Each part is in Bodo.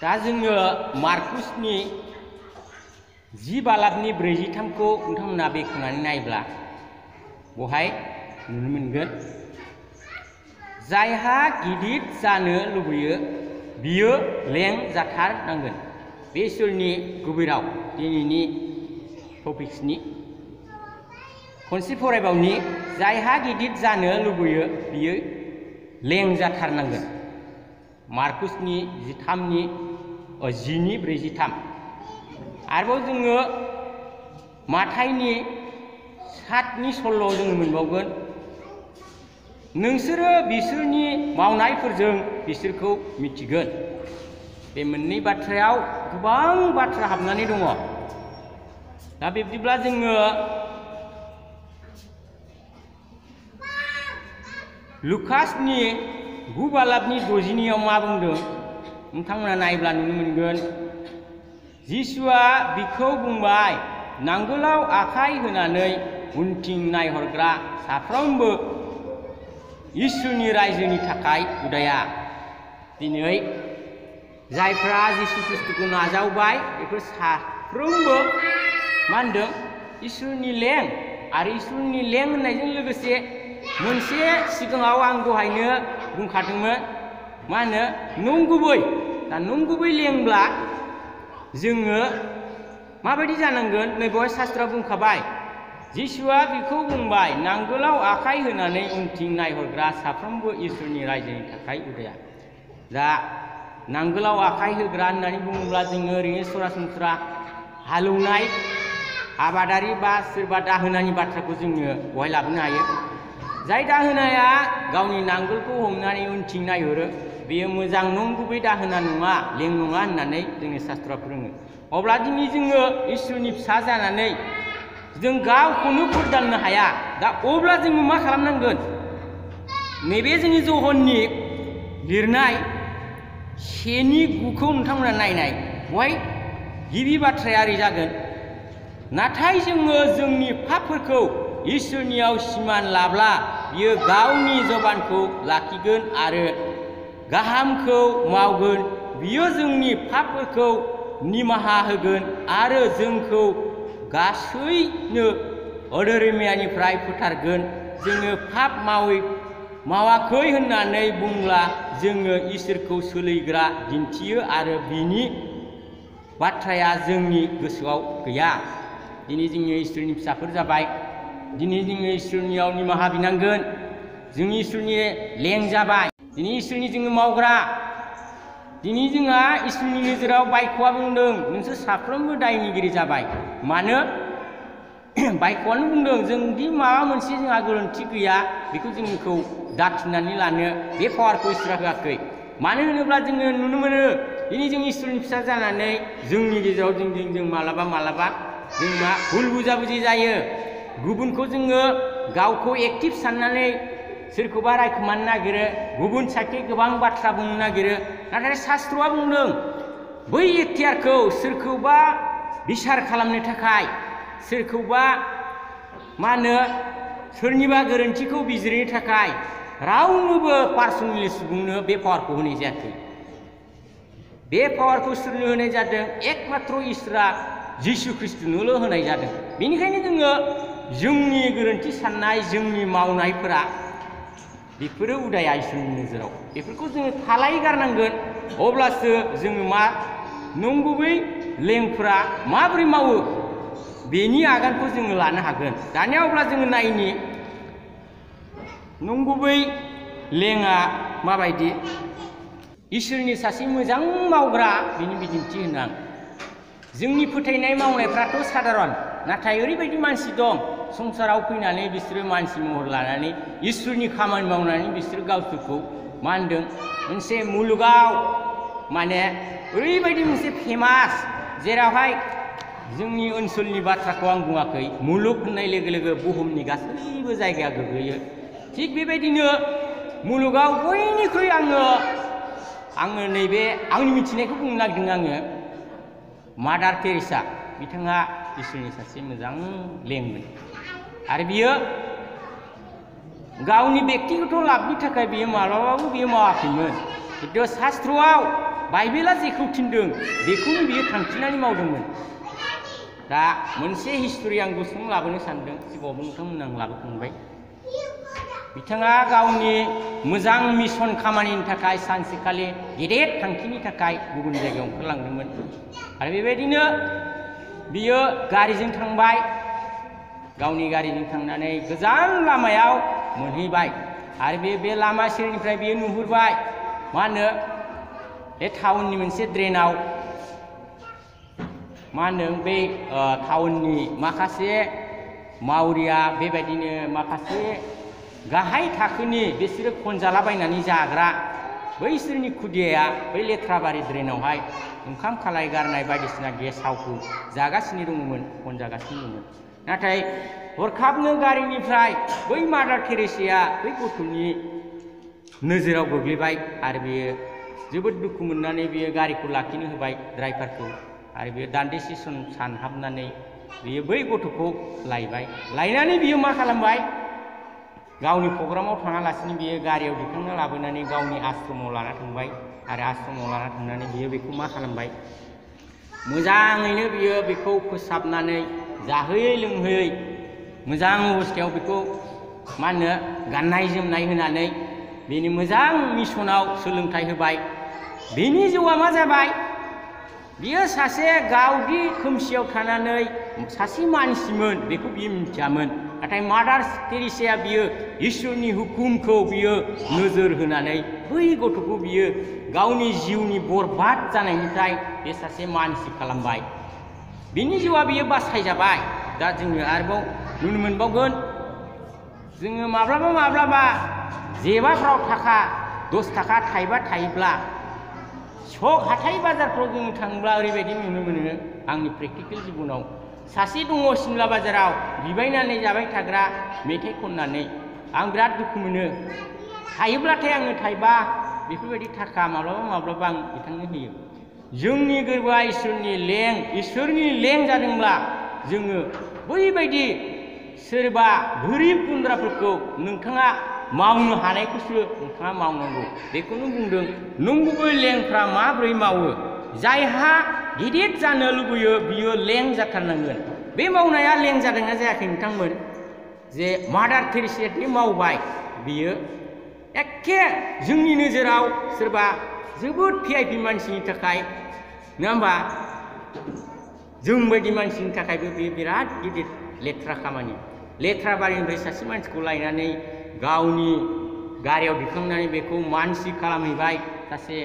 दा जोङो मार्कुसनि 10 बालाबनि 43खौ नोंथांमोना बेखेवनानै नायब्ला बहाय नुनो मोनगोन जायहा गिदिर जानो लुबैयो बियो लें जाथारनांगोन। बे इसोरनि गुबै राव दिनैनि टपिक्सनि खनसे फरायबावनि जायहा गिदिर जानो लुबैयो बियो लें जाथारनांगोन। मार्कुसनि 10:43 आरोबाव जोङो माथाइनि 7 सल्ल'आव जोङो मोनबावगोन नोंसोरो बिसोरनि मावनायफोरजों बिसोरखौ मिथिगोन। बे मोननै बाथ्रायाव गोबां बाथ्रा हाबनानै दङ। दा बिब्दिब्ला जोङो लुकासनि 9 बालाबनि 62 मा बुंदों नोंथांमोना नायब्ला नुनो मोनगोन जिसुआ बिखौ बुंबाय नांगोलाव आखाइ होनानै उनथिं नायहरग्रा साफ्रोमबो इसोरनि रायजोनि थाखाय उदाया। दिनै जायफ्रा जिसु ख्रिस्ट'खौ नाजावबाय बेफोर साफ्रोमबो मा होनदों इसोरनि लें आरो इसोरनि लें होननायजों लोगोसे मोनसे सिगाङाव आं दहायनो बुंखादोंमोन मा होनो नंगुबै। दा नंगुबै लेंब्ला जोङो माबायदि जानांगोन नै बेवहाय शास्त्रआ बुंखाबाय जिसुआ बिखौ बुंबाय नांगोलाव आखाइ होनानै उनथिं नायहरग्रा साफ्रोमबो इसोरनि रायजोनि थाखाय उदाया। दा नांगोलाव आखाइ होग्रा होननानै बुङोब्ला जोङो ओरैनो सरासनस्रा हालौनाय आबादारि बा सोरबा दाहोनानि बाथ्राखौ जोङो बहाय लाबोनो हायो। जाय दाहोनाया गावनि नांगोलखौ हमनानै उनथिं नायहरो बेयो मोजां नंगुबै दाहोना नङा लें नङा होननानै जोंनि शास्त्रआ फोरोङो। अब्ला दिनै जोङो इसोरनि फिसा जानानै जों गावखौनो फोरदाननो हाया। दा अब्ला जोङो मा खालामनांगोन नैबे जोंनि जहननि लिरनाय 1:9 नोंथांमोना नायनाय बहाय गिबि बाथ्राया ओरै जागोन नाथाय जोङो जोंनि पापफोरखौ इसोरनियाव सिमान लाब्ला बियो गावनि जबानखौ लाखिगोन आरो गाहामखौ मावगोन। बियो जोंनि पापफोरखौ निमाहा होगोन आरो जोंखौ गासैनो अधर्मनिफ्राय फोथारगोन। जोङो पाप मावाखै होननानै बुंब्ला जोङो इसोरखौ सोलिग्रा दिन्थियो आरो बिनि बाथ्राया जोंनि गोसोआव गैया। दिनै जोङो इसोरनि फिसाफोर जाबाय। दिनै जोङो इसोरनियाव निमाहा बिनांगोन। जों इसोरनि लें जाबाय। दिनै इसोरनि जोङो मावग्रा। दिनै जोंहा इसोरनि नोजोराव बाइक'आ बुंदों नोंसोर साफ्रोमबो दायनिगिरि जाबाय। मानो बाइक'आनो बुंदों जोंदि माबा मोनसे जोंहा गोरोन्थि गैया बेखौ जोंखौ दाखिनानै लानो बे पावारखौ इसोरा होआखै। मानो होनोब्ला जोङो नुनो मोनो दिनै जों इसोरनि फिसा जानानै जोंनि गेजेराव जों मालाबा जों मा भुल बुजाबुजि जायो। गुबुनखौ जोङो गावखौ एक्टिभ साननानै सोरखौबा रायखोमानो नागिरो गुबुन साइडखै गोबां बाथ्रा बुंनो नागिरो। नाथाय शास्त्रआ बुंदों बै एखथियारखौ सोरखौबा बिसार खालामनो थाखाय सोरखौबा मा होनो सोरनिबा गोरोन्थिखौ बिजिरनो थाखाय रावनोबो पार्सनेलि सुबुंनो बे पावारखौ होनाय जायाखै। बे पावारखौ सोरनो होनाय जादों एकमात्र इसोरा जिसु ख्रिस्ट'नोल' होनाय जादों। बेनिखायनो जोङो जोंनि गोरोन्थि साननाय जोंनि मावनायफोरा बेफोरो उदाया इसोरनि नोजोराव। बेफोरखौ जोङो थालाय गारनांगोन। अब्लासो जोङो मा नंगुबै लेंफोरा माबोरै मावो बेनि आगानखौ जोङो लानो हागोन। दानिया अब्ला जोङो नायनि नंगुबै लेङा माबायदि इसोरनि सासे मोजां मावग्रा बिनि बिदिन्थि होनो आं। जोंनि फोथायनाय मावनायफ्राथ' साधारन नाथाय ओरैबायदि मानसि दं संसाराव फैनानै बिसोरो मानसि महर लानानै इसोरनि खामानि मावनानै बिसोरो गावसोरखौ मा होनदों मोनसे मुलुगाव माने ओरैबायदि मोनसे फेमास जेरावहाय जोंनि ओनसोलनि बाथ्राखौ आं बुङाखै मुलुग होननाय लोगो लोगो बुहुमनि गासैबो जायगाया गोग्लैयो। थिग बेबायदिनो मुलुगाव बयनिख्रुइ आङो नैबे आंनि मिथिनायखौ बुंनो नागिरदों आङो मादार टेरेसा बिथाङा इसोरनि सासे मोजां लेंमोन आरो बियो गावनि बेक्तिगत लाबनि थाखाय बियो माब्लाबाबो बियो मावाखैमोन। खिन्थु शास्त्रआव बाइबेला जेखौ थिनदों बेखौनो बियो थांखिनानै मावदोंमोन। दा मोनसे हिस्टरि आं गुसुं लाबोनो सानदों, सिगाङावबो नोंथांमोन आं लाबोखांबाय। बिथाङा गावनि मोजां मिशन खामानिनि थाखाय सानसेखालि गेदेर थांखिनि थाखाय गुबुन जायगायाव ओंखारलांदोंमोन आरो बेबायदिनो बियो गारिजों थांबाय। गावनि गारिजों थांनानै गोजान लामायाव मोनहैबाय आरो बे लामा सेरनिफ्राय बियो नुहुरबाय मा होनो बे टाउननि मोनसे ड्रेनाव मा होनो बे टाउननि माखासे मावरिया बेबायदिनो माखासे गाहाय थाखोनि बिसोरो खनजालाबायनानै जाग्रा बैसोरनि खुदियाया बै लेथ्राबारि ड्रेनावहाय ओंखाम खालाय गारनाय बायदिसिना गेसावखौ जागासिनो दंमोन, खनजागासिनो दंमोन। नाथाय हरखाबनो गारिनिफ्राय बै मादार टेरेसाया बै गथ'नि नोजोराव गोग्लैबाय आरो बियो जोबोद दुखु मोननानै बियो गारिखौ लाखिनो होबाय ड्राइभारखौ आरो बियो दान्दिसे सम सानहाबनानै बियो बै गथ'खौ लायबाय। लायनानै बियो मा खालामबाय, गावनि प्रग्रामाव थाङालासिनो बियो गारियाव दिखांना लाबोनानै गावनि आश्रमाव लाना थांबाय आरो आश्रमाव लाना थांनानै बियो बेखौ मा खालामबाय, मोजाङैनो बियो बेखौ फोसाबनानै जाहोयै लोंहोयै मोजां अबस्थायाव बेखौ मा होनो गाननाय जोमनाय होनानै बेनि मोजां मिशनाव सोलोंथाइ होबाय। बेनि जिउआ मा जाबाय, बियो सासे गावदि खोमसियाव थानानै सासे मानसिमोन बेखौ बियो मिथियामोन। नाथाय मादार टेरेसाया बियो इसोरनि हुकुमखौ बियो नोजोर होनानै बै गथ'खौ बियो गावनि जिउनि बरबाद जानायनिफ्राय बे सासे मानसि खालामबाय। बिनि जिउआ बियो बासायजाबाय। दा जोङो आरोबाव नुनो मोनबावगोन, जोङो माब्लाबा जेबाफ्राव थाखा 10 थाखा थाइबा थायोब्ला सक हाथाय बाजारफ्राव जोङो थाङोब्ला ओरैबायदि नुनो मोनो, आंनि प्रेक्टिकेल जिबनाव सासे दङ सिमला बाजाराव बिबायनानै जाबाय थाग्रा मेथाइ खननानै। आं बिराद दुखु मोनो, थायोब्लाथाय आङो थाइबा बेफोरबायदि थाखा माब्लाबा आं बिथांनो होयो। जोंनि गोरबोआ इसोरनि लें जादोंब्ला जोङो बैबायदि सोरबा गोरिब गुन्द्राफोरखौ नोंथाङा मावनो हानायखौसो नोंथाङा मावनांगौ। बेखौनो बुंदों, नंगुबै लेंफ्रा माब्रै मावो, जायहा गिदिर जानो लुबैयो बियो लें जाथारनांगोन। बे मावनाया लें जादोंना जायाखै नोंथांमोन? जे मादार टेरेसाया मावबाय, बियो एखे जोंनि नोजोराव सोरबा जोबोद भिआइपि मानसिनि थाखाय नङा होमबा, जोंबायदि मानसिनि थाखायबो बेयो बिराद गिदिर लेथ्रा खामानि। लेथ्रा बारिनिफ्राय सासे मानसिखौ लायनानै गावनि गारियाव दिखांनानै बेखौ मानसि खालामहैबाय, सासे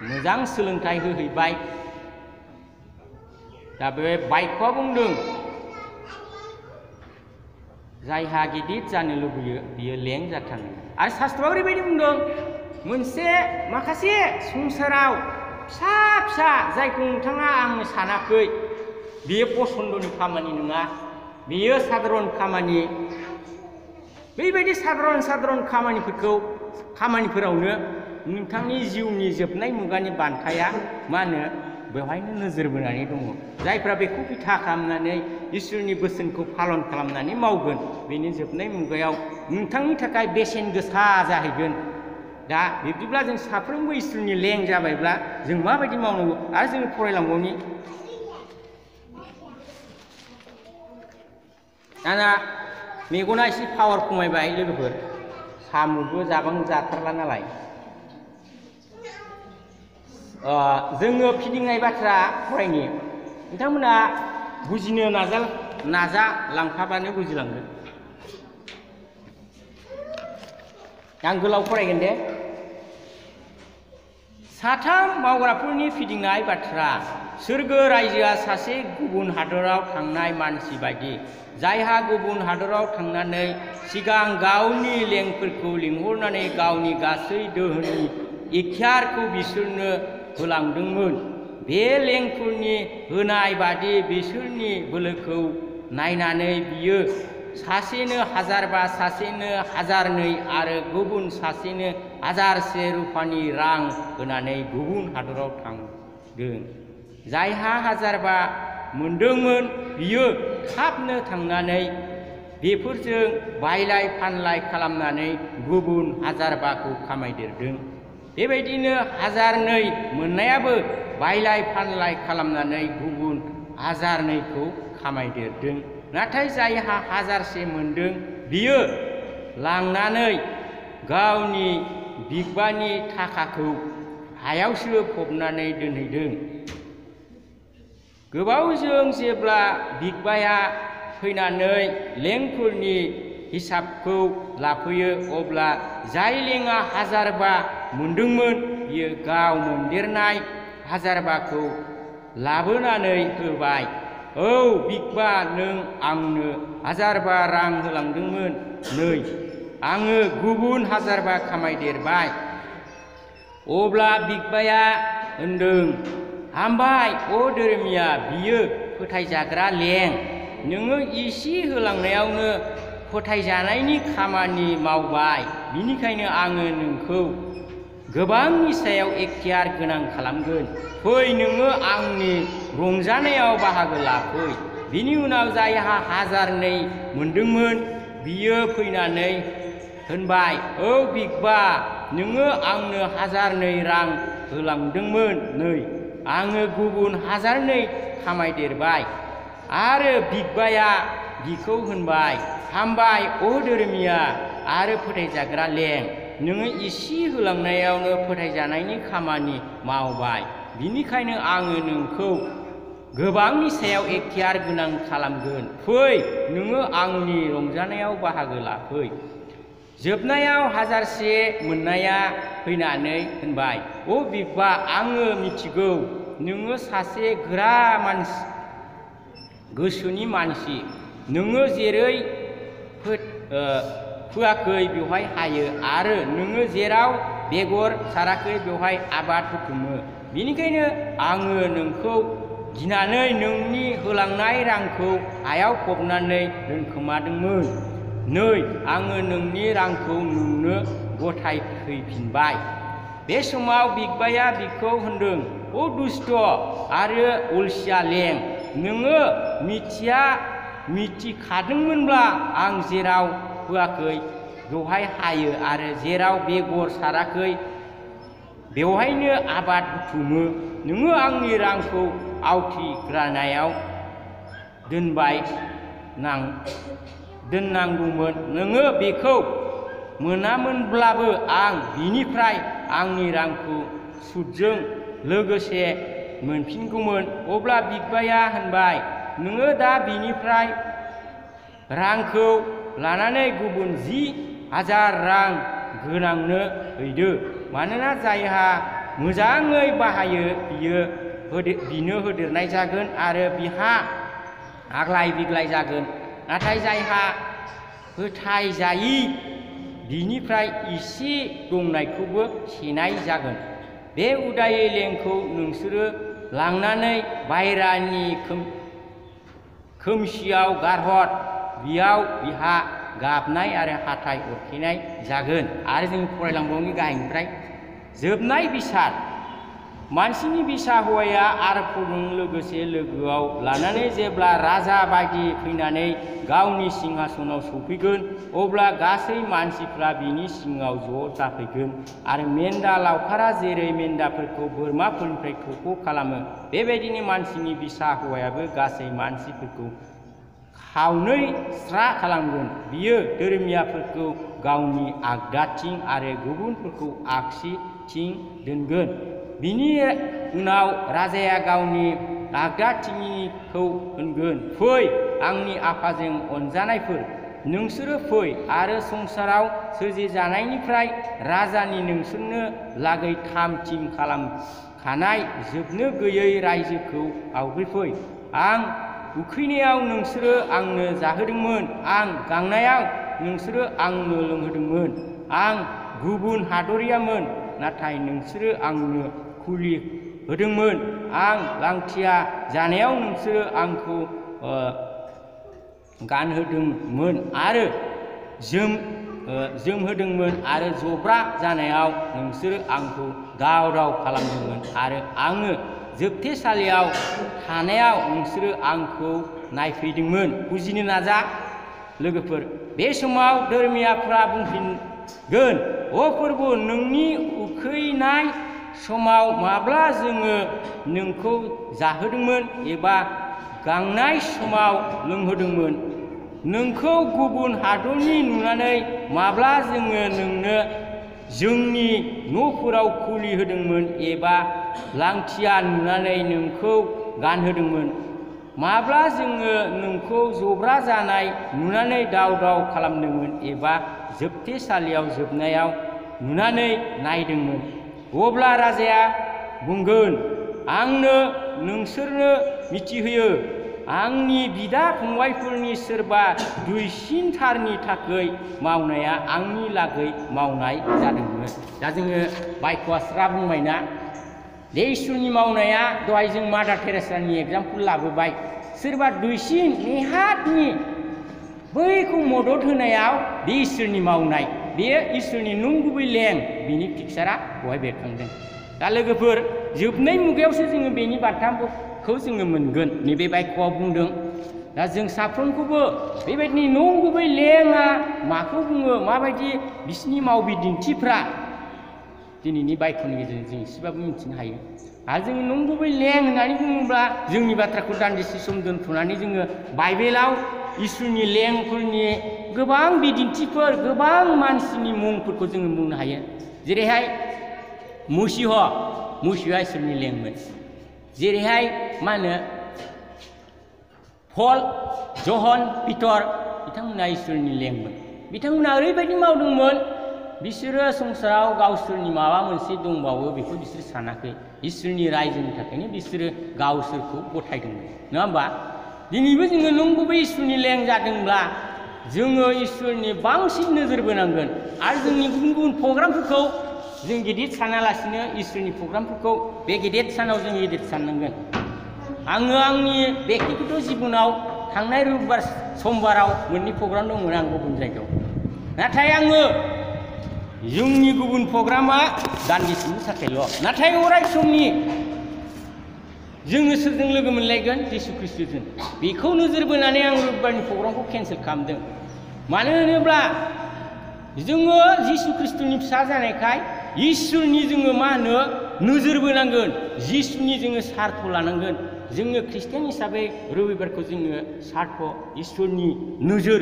मोजां सोलोंथाइ होहैबाय। दा बे बाइकआ बुंदों, जायहा गिदिर जानो लुबैयो बियो लें जाथारनांगोन। आरो शास्त्रआ ओरैबायदि बुंदों, माखासे संसाराव फिसा फिसा जायखौ नोंथाङा आंनो सानाखै बेयो पसन्दनि खामानि नङा, बेयो साधारन खामानि। बेबायदि साधारन खामानिफोरावनो नोंथांनि जिउनि जोबनाय मुगानि बान्थाया मा होनो बेवहायनो नोजोर बोनानै दङ। जायफ्रा बेखौ बिथा खालामनानै इसोरनि बोसोनखौ पालन खालामनानै मावगोन, बेनि जोबनाय मुगायाव नोंथांनि थाखाय बेसेन गोसा जाहैगोन। दा बिब्दिब्ला जों साफ्रोमबो इसोरनि लें जाबायब्ला जों माबायदि मावनांगौ आरो जोङो फरायलांबावनि। दाना मेगना एसे पावार खमायबाय लोगोफोर, साम'बो जाथारला नालाय। जोङो फिदिंनाय बाथ्रा फरायनि, नोंथांमोना बुजिनो नाजालांफाबानो बुजिलांगोन। आं गोलाव फरायगोन दे। साथाम मावग्राफोरनि फिदिंनाय बाथ्रा। सोरगो रायजोआ सासे गुबुन हादराव थांनाय मानसि बायदि, जायहा गुबुन हादराव थांनानै सिगां गावनि लेंफोरखौ लिंहरनानै गावनि गासै दोहोननि इख्तियारखौ बिसोरनो होलांदोंमोन। बे लेंफोरनि होनाय बादि बिसोरनि बोलोखौ नायनानै बियो सासेनो 1000 बा सासेनो 1002 आरो गुबुन सासेनो 1000 रुपानि रां होनानै गुबुन हादराव थांदों। जायहा 1000 बा मोनदोंमोन बियो थाबनो थांनानै बेफोरजों बायलाय फानलाय खालामनानै गुबुन 1000 बाखौ खामायदेरदों। बेबायदिनो 1002 मोननायाबो बायलाय फानलाय खालामनानै गुबुन 1002खौ खामायदेरदों। नाथाय जायहा 1001 मोनदों बियो लांनानै गावनि बिगबानि थाखाखौ हायावसो फबनानै दोनहैदों। गोबावजों जेब्ला बिगबाया फैनानै लेंफोरनि हिसाबखौ लाफैयो अब्ला जाय लेङा 1002 मोनदोंमोन बियो गाव मोनदेरनाय 1002खौ लाबोनानै होबाय। औ बिगबा, नों आंनो 1002 रां होलांदोंमोन, नै आङो गुबुन 1002 खामायदेरबाय। अब्ला बिगबाया होनदों, हामबाय अ धोरोमिया, बियो फोथायजाग्रा लें। नोङो इसे होलांनायावनो फोथायजानायनि खामानि मावबाय, बिनिखायनो आङो नोंखौ गोबांनि सायाव एखतियार गोनां खालामगोन। फै, नोङो आंनि रंजानायाव बाहागो लाफै। बिनि उनाव जायहा 1002 मोनदोंमोन बियो फैनानै होनबाय, औ बिगबा, नोङो आंनो 1002 रां होलांदोंमोन, नै आङो गुबुन 1002 खामायदेरबाय। आरो बिगबाया बिखौ होनबाय, हामबाय अ धोरोमिया आरो फोथायजाग्रा लें, नोङो इसे होलांनायावनो फोथायजानायनि खामानि मावबाय, बिनिखायनो आङो नोंखौ गोबांनि सायाव एखतियार गोनां खालामगोन। फै, नोङो आंनि रंजानायाव बाहागो लाफै। जोबनायाव 1001 मोननाया फैनानै होनबाय, अ बिगबा, आङो मिथिगौ नोङो सासे गोरा गोसोनि मानसि। नोङो जेरै फोआखै बेवहाय हायो आरो नोङो जेराव बेगर साराखै बेवहाय आबाद बुथुमो। बेनिखायनो आङो नोंखौ गिनानै नोंनि होलांनाय रांखौ हायाव फबनानै दोनखोमादोंमोन। नै आङो नोंनि रांखौ नोंनो गथायफैफिनबाय। बे समाव बिगबाया बिखौ होनदों, अ दुष्ट आरो अलसिया लें, नोङो मिथिखादोंमोनब्ला आं जेराव फोआखै बेवहाय हायो आरो जेराव बेगर साराखै बेवहायनो आबाद बुथुमो। नोङो आंनि रांखौ आवथिग्रानायाव दोननांगौमोन। नोङो बेखौ मोनामोनब्लाबो आं बिनिफ्राय आंनि रांखौ सुदजों लोगोसे मोनफिनगौमोन। अब्ला बिगबाया होनबाय, नोङो दा बिनिफ्राय रांखौ लानानै गुबुन 10,000 रां गोनांनो हैदो। मानोना जायहा मोजाङै बाहायो बिनो होदेरनाय जागोन आरो बिहा आग्लाय बिग्लाय जागोन। नाथाय जायहा फोथायजायि बिनिफ्राय इसे दंनायखौबो सेनाय जागोन। बे उदायै लेंखौ नोंसोरो लांनानै बायह्रानि खोमसियाव गारहर, बेयाव बिहा गाबनाय आरो हाथाय अरखेनाय जागोन। आरो जों फरायलांबावनि गाहायनिफ्राय, जोबनाय बिसार। मानसिनि बिसा हौवाया आरफोरजों लोगोसे लोगोआव लानानै जेब्ला राजा बायदि फैनानै गावनि सिंहासनाव सौफैगोन अब्ला गासै मानसिफ्रा बिनि सिङाव ज' जाफैगोन। आरो मेन्दा लावखारा जेरै मेन्दाफोरखौ बोरमाफोरनिफ्राय थख' खालामो बेबायदिनो मानसिनि बिसा हौवायाबो गासै मानसिफोरखौ खावनै स्रा खालामगोन। बियो धोरोमियाफोरखौ गावनि आगदाथिं आरो गुबुनफोरखौ आगसिथिं दोनगोन। बिनि उनाव राजाया गावनि आगदाथिंनिखौ होनगोन, फै आंनि आफाजों अनजानायफोर, नोंसोरो फै आरो संसाराव सोरजिजानायनिफ्राय राजानि नोंसोरनो लागै थाम थिम खालामखानाय जोबनो गैयै रायजोखौ आवग्रिफै। आं उखैनायाव नोंसोरो आंनो जाहोदोंमोन, आं गांनायाव नोंसोरो आंनो लोंहोदोंमोन। आं गुबुन हादरियामोन नाथाय नोंसोरो आंनो खुलि होदोंमोन। आं लांथिया जानायाव नोंसोरो आंखौ गानहोदोंमोन आरो जोमहोदोंमोन आरो जब्रा जानायाव नोंसोरो आंखौ दाव दाव खालामदोंमोन आरो आङो जोबथेसालियाव थानायाव नोंसोरो आंखौ नायफैदोंमोन। बुजिनो नाजा लोगोफोर। बे समाव धोरोमियाफ्रा बुंफिनगोन, अ फोरबु, नोंनि उखैनाय समाव माब्ला जोङो नोंखौ जाहोदोंमोन एबा गांनाय समाव लोंहोदोंमोन? नोंखौ गुबुन हादरनि नुनानै माब्ला जोङो नोंनो जोंनि न'फोराव खुलि होदोंमोन एबा लांथिया नुनानै नोंखौ गानहोदोंमोन? माब्ला जोङो नोंखौ जब्रा जानाय नुनानै दाव दाव खालामदोंमोन एबा जोबथेसालियाव जोबनायाव नुनानै नायदोंमोन? अब्ला राजाया बुंगोन, आंनो नोंसोरनो मिथिहोयो, आंनि बिदा फंबायफोरनि सोरबा दुइसिनथारनि थाखाय मावनाया आंनि लागै मावनाय जादोंमोन। दा जोङो बायख'आ स्रा बुंबायना, बे इसोरनि मावनाया दहाय जों मादार टेरेसानि एग्जाम्पल लाबोबाय। सोरबा दुइसिन नेहातनि बैखौ मदद होनायाव बे इसोरनि मावनाय, बेयो इसोरनि नंगुबै लें, बिनि पिक्सारा बहाय बेरखांदों। दा लोगोफोर, जोबनाय मुगायावसो जोङो बेनि बाथ्राखौ जोङो मोनगोन। नैबे बायख'आव बुंदों। दा जों साफ्रोमखौबो बेबायदिनो नंगुबै लेङा माखौ बुङो, माबायदि बिसिनि मावबिदिन्थिफ्रा दिनैनि बायख'नि गेजेरजों जों एसेबाबो मिथिनो हायो। आरो जों नंगुबै लें होननानै बुङोब्ला जोंनि बाथ्राखौ दान्दिसे सम दोनथ'नानै जोङो बाइबेलाव इसोरनि लेंफोरनि गोबां बिदिन्थिफोर, गोबां मानसिनि मुंफोरखौ जोङो बुंनो हायो। जेरैहाय मसीहा इसोरनि लेंमोन। जेरैहाय मा होनो पल, जहन, पिटर, बिथांमोना इसोरनि लेंमोन। बिथांमोना ओरैबायदि मावदोंमोन, बिसोरो संसाराव गावसोरनि माबा मोनसे दंबावो बेखौ बिसोर सानाखै। इसोरनि रायजोनि थाखायनो बिसोरो गावसोरखौ गथायदोंमोन, नङा होमबा? दिनैबो जोङो नंगुबै इसोरनि लें जादोंब्ला जोङो इसोरनि बांसिन नोजोर बोनांगोन। आरो जोंनि गुबुन गुबुन प्रग्रामफोरखौ जों गिदिर सानालासिनो इसोरनि प्रग्रामफोरखौ बे गेदेर सानाव जों गिदिर साननांगोन। आङो आंनि बेक्तिगत जिबनाव थांनाय रबिबार समबाराव मोननै प्रग्राम दंमोन आं गुबुन जायगायाव। नाथाय आङो जोंनि गुबुन प्रग्रामा दान्दिसेनि थाखायल', नाथाय अराय समनि जोङो सोरजों लोगो मोनलायगोन? जिसु ख्रिस्ट'जों। बेखौ नोजोर बोनानै आं रबिबारनि प्रग्रामखौ केन्सेल खालामदों। मानो होनोब्ला जोङो जिसु ख्रिस्ट'नि फिसा जानायखाय इसोरनि जोङो मा होनो नोजोर बोनांगोन, जिसुनि जोङो सार्थ लानांगोन। जोङो ख्रिस्टियान हिसाबै रबिबारखौ जोङो सार्थ, इसोरनि नोजोर,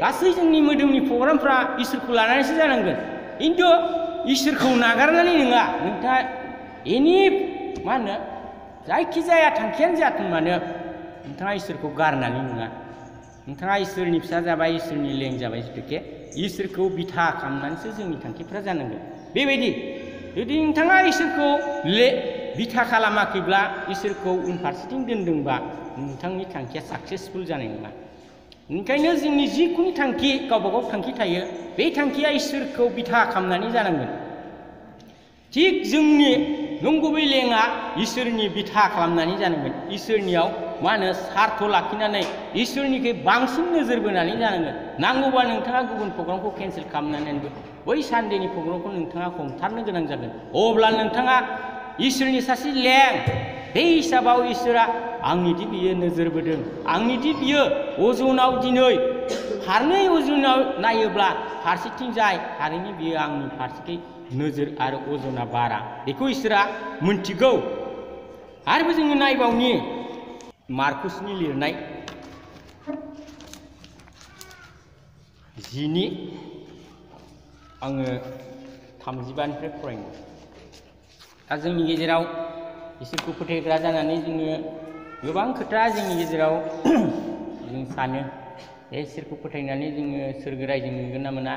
गासै जोंनि मोदोमनि प्रग्रामफ्रा इसोरखौ लानानैसो जानांगोन। खिन्थु इसोरखौ नागारनानै नङा। नोंथाङा एनि मा होनो जायखिजाया थांखियानो जाथों मानो नोंथाङा इसोरखौ गारनानै नङा। नोंथाङा इसोरनि फिसा जाबाय, इसोरनि लें जाबाय, जिथुके इसोरखौ बिथा खालामनानैसो जोंनि थांखिफ्रा जानांगोन। बेबायदि जुदि नोंथाङा इसोरखौ बिथा खालामाखैब्ला, इसोरखौ उनफारसेथिं दोनदोंबा नोंथांनि थांखिया साक्सेसफुल जानाय नङा। ओंखायनो जोंनि जिखुनु थांखि, गावबा गाव थांखि थायो, बे थांखिया इसोरखौ बिथा खालामनानै जानांगोन। थिग जोंनि नंगुबै लेङा इसोरनि बिथा खालामनानै जानांगोन। इसोरनियाव मा होनो सार्थ लाखिनानै इसोरनिखै बांसिन नोजोर बोनानै जानांगोन। नांगौबा नोंथाङा गुबुन प्रग्रामखौ केन्सेल खालामनानैबो बै सानडेनि प्रग्रामखौ नोंथाङा हमथारनो गोनां जागोन। अब्ला नोंथाङा इसोरनि सासे लें, बे हिसाबाव इसोरा आंनिदि बियो नोजोर बोदों, आंनिदि बियो अजनाव दिनै फारनै अजनाव नायोब्ला फारसेथिं जाय थारैनो बियो आंनि फारसेखै नोजोर आरो अजना बारा, बेखौ इसोरा मोनथिगौ। आरोबो जोङो नायबावनि मार्कुसनि लिरनाय 10 आङो 35निफ्राय फरायनो। दा जोंनि गेजेराव इसोरखौ फोथायग्रा जानानै जोङो गोबां खोथा जोंनि गेजेराव जों सानो, इसोरखौ फोथायनानै जोङो सोरगो रायजो मोनगोन ना मोना,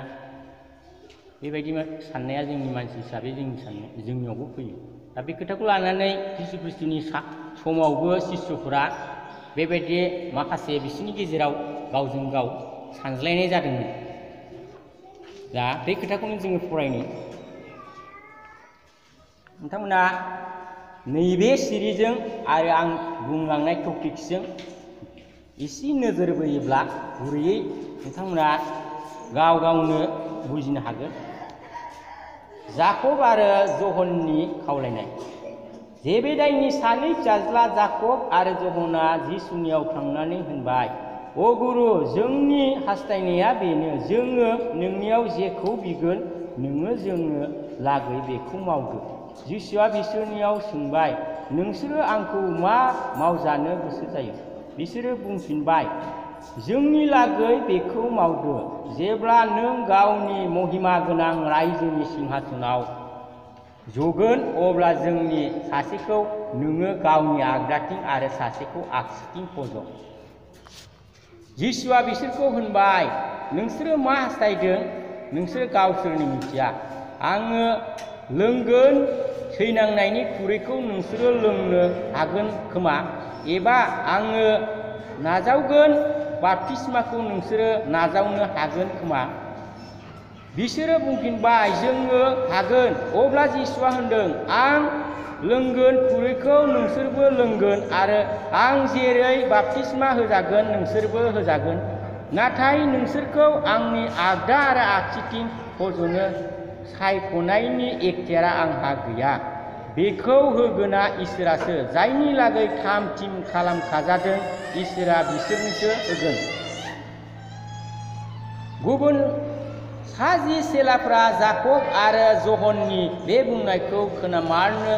बेबायदि साननाया जोंनि मानसि हिसाबै जोंनियावबो फैयो। दा बे खोथाखौ लानानै जिसु ख्रिस्ट'नि समावबो शिष्यफोरा बेबायदि माखासे बिसोरनि गेजेराव गावजों गाव सानज्लायनाय जादोंमोन। दा बे खोथाखौनो जोङो फरायनो। नोंथांमोना नैबे सिरिजों आरो आं बुंलांनाय टपिक्सजों एसे नोजोर बोयोब्ला गुरैयै नोंथांमोना गाव गावनो बुजिनो हागोन। जाकब आरो जहननि खावलायनाय। जेबेदाइनि सानै फिसाज्ला जाकब आरो जहना जिसुनियाव थांनानै होनबाय, अ गुरु, जोंनि हास्थायनाया बेनो, जोङो नोंनियाव जेखौ बिगोन नोङो जोंनो लागै बेखौ मावदो। जिसुआ बिसोरनियाव सोंबाय, नोंसोरो आंखौ मा मावजानो गोसो जायो? बिसोरो बुंफिनबाय, जोंनि लागै बेखौ मावदो। जेब्ला नों गावनि महिमा गोनां रायजोनि सिंहासनाव जगोन अब्ला जोंनि सासेखौ नोङो गावनि आगदाथिं आरो सासेखौ आगसिथिं फज'। जिसुआ बिसोरखौ होनबाय, नोंसोरो मा हास्थायदों नोंसोर गावसोरनो मिथिया। आङो लोंगोन थैनांनायनि खुरैखौ नोंसोरो लोंनो हागोन खोमा, एबा आङो नाजावगोन बाप्तिस्माखौ नोंसोरो नाजावनो हागोन खोमा। बिसोरो बुंफिनबाय, जोङो हागोन। अब्ला जिसुआ होनदों, आं लोंगोन खुरैखौ नोंसोरबो लोंगोन आरो आं जेरै बाप्तिस्मा होजागोन नोंसोरबो होजागोन। नाथाय नोंसोरखौ आंनि आगदा आरो आगसिथिं फज'नो सायख'नायनि एखतियारा आंहा गैया। बेखौ होगोना इसोरासो, जायनि लागै थाम थिम खालामखाजादों इसोरा बिसोरनोसो होगोन। गुबुन 10 चेलाफ्रा जाकब आरो जहननि बे बुंनायखौ खोनामारनो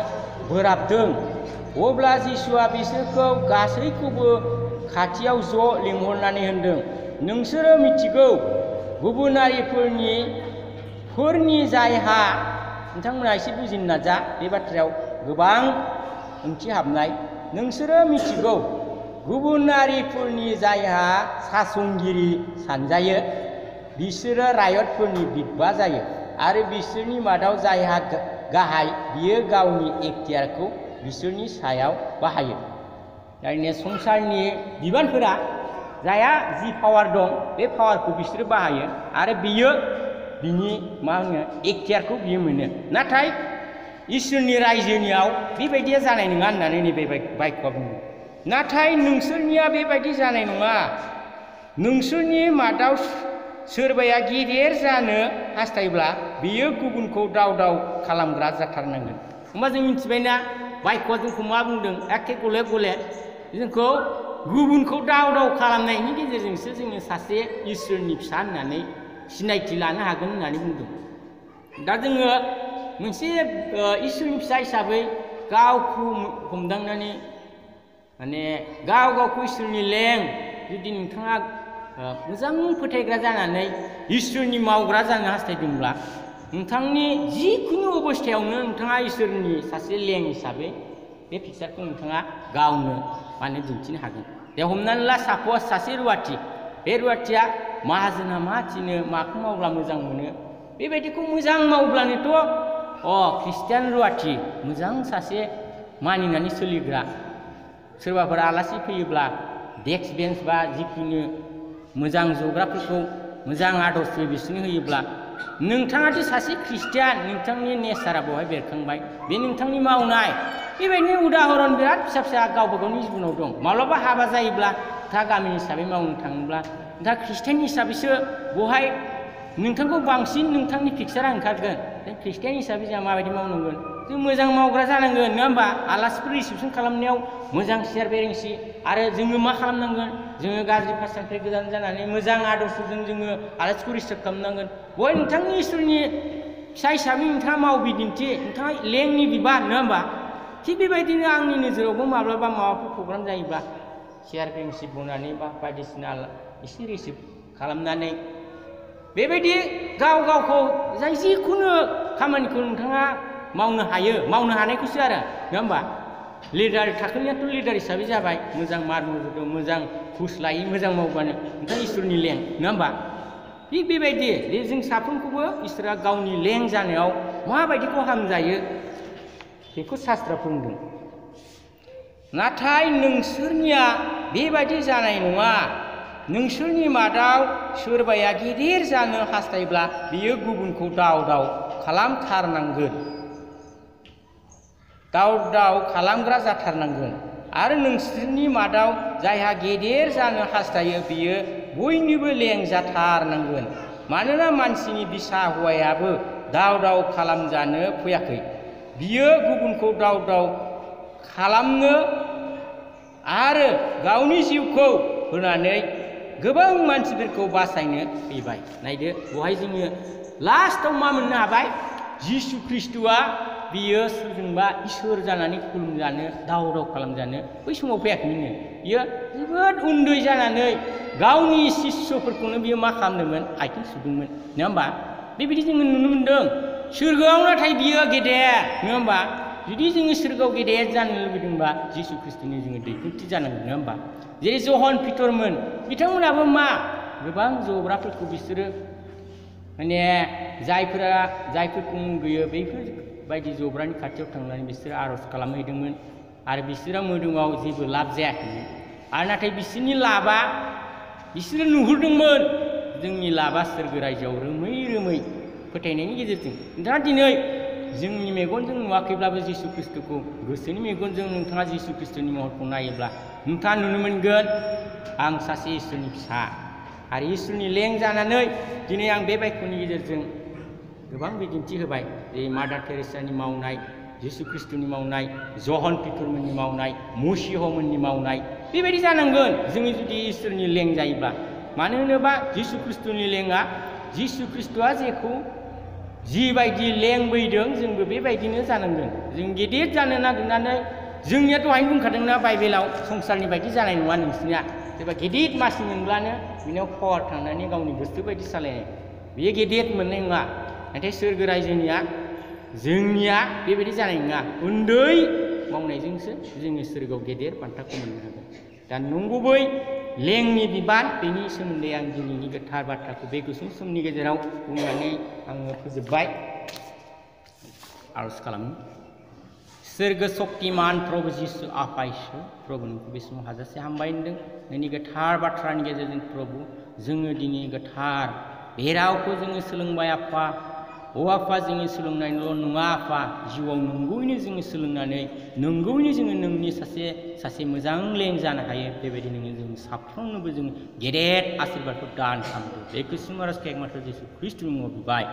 बोराबदों। अब्ला जिसुआ बिसोरखौ गासैखौबो खाथियाव ज' लिंहरनानै होनदों, नोंसोरो मिथिगौ गुबुनारिफोरनि जायहा, नोंथांमोना एसे बुजिनो नाजा, बे बाथ्रायाव गोबां ओंथि हाबनाय। नोंसोरो मिथिगौ गुबुनारिफोरनि जायहा सासनगिरि सानजायो बिसोरो रायतफोरनि बिगोमा जायो, आरो बिसोरनि मादाव जायहा गाहाय बियो गावनि एखतियारखौ बिसोरनि सायाव बाहायो। थारैनो संसारनि बिबानफोरा जायहा जि पावार दं बे पावारखौ बिसोरो बाहायो आरो बियो बिनि एखतियारखौ बियो मोनो। नाथाय इसोरनि रायजोनियाव बेबायदिया जानाय नङा होननानै नैबे बाक्यआ बुङो। नाथाय नोंसोरनिया बेबायदि जानाय नङा। नोंसोरनि मादाव सोरबाया गेदेर जानो हास्थायब्ला बियो गुबुनखौ दाव दाव खालामग्रा जाथारनांगोन। होमबा जों मिथिबायना बाक्यआ जोंखौ मा बुंदों? एखे गले गले जोंखौ गुबुनखौ दाव दाव खालामनायनि गेजेरजोंसो जोङो सासे इसोरनि फिसा होननानै सिनायथि लानो हागोन होननानै बुंदों। दा जोङो मोनसे इसोरनि फिसा हिसाबै गावखौ हमदांनानै गावखौ इसोरनि लें, जुदि नोंथाङा मोजां फोथायग्रा जानानै इसोरनि मावग्रा जानो हास्थायदोंब्ला नोंथांनि जिखुनु अबस्थायावनो नोंथाङा इसोरनि सासे लें हिसाबै बे पिक्सारखौ नोंथाङा गावनो दिन्थिनो हागोन। दे हमनानै ला सापस सासे रुवाथि, बे रुवाथिया माहाजोना मा थिनो, माखौ मावब्ला मोजां मोनो, बेबायदिखौ मोजां मावब्लानोथ' ख्रिस्टियान रुवाथि, मोजां सासे मानिनानै सोलिग्रा। सोरबाफोर आलासि फैयोब्ला डेस्क बेन्च बा जिखुनु मोजां जग्राफोरखौ मोजां आदर्श बिसोरनो होयोब्ला नोंथाङादि सासे ख्रिस्टियान, नोंथांनि नेचारा बेवहाय बेरखांबाय। बे नोंथांनि मावनाय। बेबायदिनो उदाहरन बिराद फिसा फिसा गावबा गावनि जिबनाव दं। माब्लाबा हाबा जायोब्ला नोंथाङा गामिनि हिसाबै मावनो थाङोब्ला नोंथाङा ख्रिस्टियान हिसाबैसो बेवहाय नोंथांखौ बांसिन नोंथांनि पिक्सारा ओंखारगोन। ख्रिस्टियान हिसाबै जोंहा माबायदि मावनांगोन? जों मोजां मावग्रा जानांगोन, नङा होमबा? आलासिफोर रिसिपसन खालामनायाव मोजां सियार बेरेंसि, आरो जोङो मा खालामनांगोन? जोङो गाज्रि भाषानिफ्राय गोजान जानानै मोजां आदर्शजों जोङो आलासिखौ रिसिभ खालामनांगोन। बय नोंथांनि इसोरनि फिसा हिसाबै नोंथाङा मावबिदिन्थि, नोंथाङा लेंनि बिबान, नङा होमबा? थिग बेबायदिनो आंनि नोजोरावबो माब्लाबा माबाफोर प्रग्राम जायोब्ला सियार बेरेंसि बनानै बा बायदिसिना एसे रिसिभ खालामनानै बेबायदि गावखौ जाय जिखुनु खामानिखौ नोंथाङा मावनो हायो, मावनो हानायखौसो आरो, नङा होमबा? लिडार थाखोनियाथ' लिडार हिसाबै जाबाय, मोजां मार मुजुदों, मोजां घुस लायै मोजां मावबानो नोंथाङा इसोरनि लें, नङा होमबा? थिग बेबायदि जों साफ्रोमखौबो इसोरा गावनि लें जानायाव माबायदिखौ हामजायो बेखौ शास्त्रआ बुंदों। नाथाय नोंसोरनिया बेबायदि जानाय नङा। नोंसोरनि मादाव सोरबाया गिदिर जानो हास्थायब्ला बियो गुबुनखौ दाव दाव खालामथारनांगोन, दाव दाव खालामग्रा जाथारनांगोन। आरो नोंसोरनि मादाव जायहा गेदेर जानो हास्थायो बियो बयनिबो लें जाथारनांगोन। मानोना मानसिनि बिसा हौवायाबो दाव दाव खालामजानो फैयाखै, बियो गुबुनखौ दाव दाव खालामनो आरो गावनि जिउखौ होनानै गोबां मानसिफोरखौ बासायनो फैबाय। नायदो, बेवहाय जोङो लास्टआव मा मोननो हाबाय? जिसु ख्रिस्ट'आ बियो सोरजोंबा इसोर जानानै खुलुमजानो दाव खालामजानो बै समाव फैयाखैमोन। बियो जोबोद उन्दै जानानै गावनि शिष्यफोरखौनो बियो मा खालामदोंमोन आथिं सुदोंमोन नङा होमबा। बेबायदि जोङो नुनो मोन्दों। सोरगोआव नाथाय बियो गेदेर नङा होमबा। जुदि जोङो सोरगोआव गेदेर जानो लुबैदोंबा जिसु ख्रिस्ट'नि जोङो दैदेनथि जानांगोन नङा होमबा। जेरै जहन पिटरमोन बिथांमोनाबो मा गोबां जब्राफोरखौ बिसोरो माने जायफोरखौ मुगैयो बैफोरबायदि जब्रानि खाथियाव थांनानै बिसोरो आर'ज खालामहैदोंमोन आरो बिसोरा मोदोमाव जेबो लाब जायाखैमोन। आरो नाथाय बिसोरनि लाबा बिसोरो नुहुरदोंमोन जोंनि लाबा सोरगो रायजोआव रोमै रोमै फोथायनायनि गेजेरजों। दा दिनै जोंनि मेगनजों नुवाखैब्लाबो जिसु ख्रिस्ट'खौ गोसोनि मेगनजों नोंथाङा जिसु ख्रिस्ट'नि महरखौ नायोब्ला नोंथाङा नुनो मोनगोन आं सासे इसोरनि फिसा आरो इसोरनि लें जानानै दिनै आं बे बाक्यनि गेजेरजों गोबां बिदिन्थि होबाय। जे मादार टेरेसानि मावनाय, जिसु ख्रिस्ट'नि मावनाय, जहन पिटरमोननि मावनाय, मसीहमोननि मावनाय बेबायदि जानांगोन जोङो जुदि इसोरनि लें जायोब्ला। मानो होनोबा जिसु ख्रिस्ट'नि लेंआ जिसु ख्रिस्ट'आ जेखौ जिबायदि लेंबोदों जोंबो बेबायदिनो जानांगोन। जों गेदेर जानो नागिरनानै जोंनिया दहायनो बुंखादोंना बाइबेलाव संसारनि बायदि जानाय नङा नोंसिनिया। सोरबा गेदेर मासि मोनब्लानो बिनियाव पावार थांनानै गावनि गोसो बायदि सालायनाय बेयो गेदेर मोननाय नङा। नाथाय सोरगो रायजोनिया जोंनिया बेबायदि जानाय नङा। उन्दै मावनायजोंसो जोङो सोरगोआव गेदेर बान्थाखौ मोननो हागोन। दा नंगुबै लेंनि बिबान बेनि सोमोन्दै आं दिनैनि गोथार बाथ्राखौ बे गुसुं समनि गेजेराव बुंनानै आङो फोजोबबाय। आर'ज खालामो। सोरगो शक्तिमान प्रभु जिसु आफा इसोर प्रभु नोंखौ बे समाव हाजासे हामबाय होनदों नोंनि गोथार बाथ्रानि गेजेरजों प्रभु जोङो दिनै गोथार बे रावखौ जोङो सोलोंबाय आफा। आफा जोङो सोलोंनायल' नङा आफा, जिउआव नंगौयैनो जोङो सोलोंनानै नंगौयैनो जोङो नोंनि सासे मोजां लें जानो हायो। बेबायदि नोङो जों साफ्रोमनोबो जोङो गेदेर आशीर्बादखौ दान खालामदो। बे गुसुं आर'जखौ एकमात्र जिसु ख्रिस्ट'नि मुङाव बिबाय।